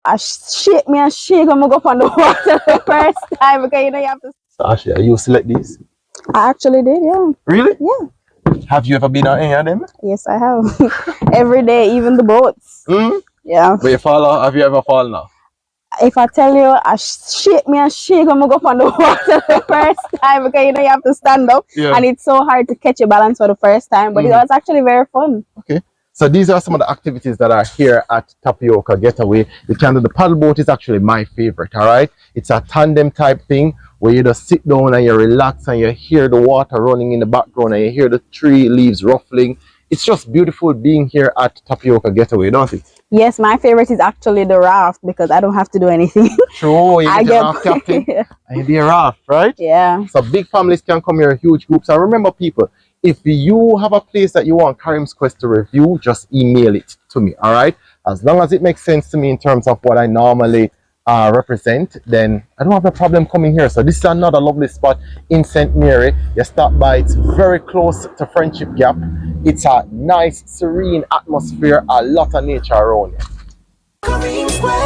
I shake me and shake when I go up on the water the first time because you know you have to. So Ashley, you select these? I actually did, yeah. Really? Yeah. Have you ever been on any of them? Yes, I have. Every day, even the boats. Mm? Yeah. But you fall off, have you ever fallen off? If I tell you, I shake me and shake when I go up on the water the first time because you know you have to stand up and it's so hard to catch your balance for the first time. But it was actually very fun. Okay. So these are some of the activities that are here at Tapioca Getaway. You can do the paddle boat is actually my favorite, all right? It's a tandem type thing where you just sit down and you relax and you hear the water running in the background and you hear the tree leaves ruffling. It's just beautiful being here at Tapioca Getaway, don't it? Yes, my favorite is actually the raft because I don't have to do anything. Sure, you get a raft captain and you be a raft, right? Yeah. So big families can come here, huge groups. And remember people, if you have a place that you want Karim's Quest to review, just email it to me, all right? As long as it makes sense to me in terms of what I normally represent, then I don't have a problem coming here. So this is another lovely spot in St. Mary. You stop by, it's very close to Friendship Gap. It's a nice, serene atmosphere, a lot of nature around here.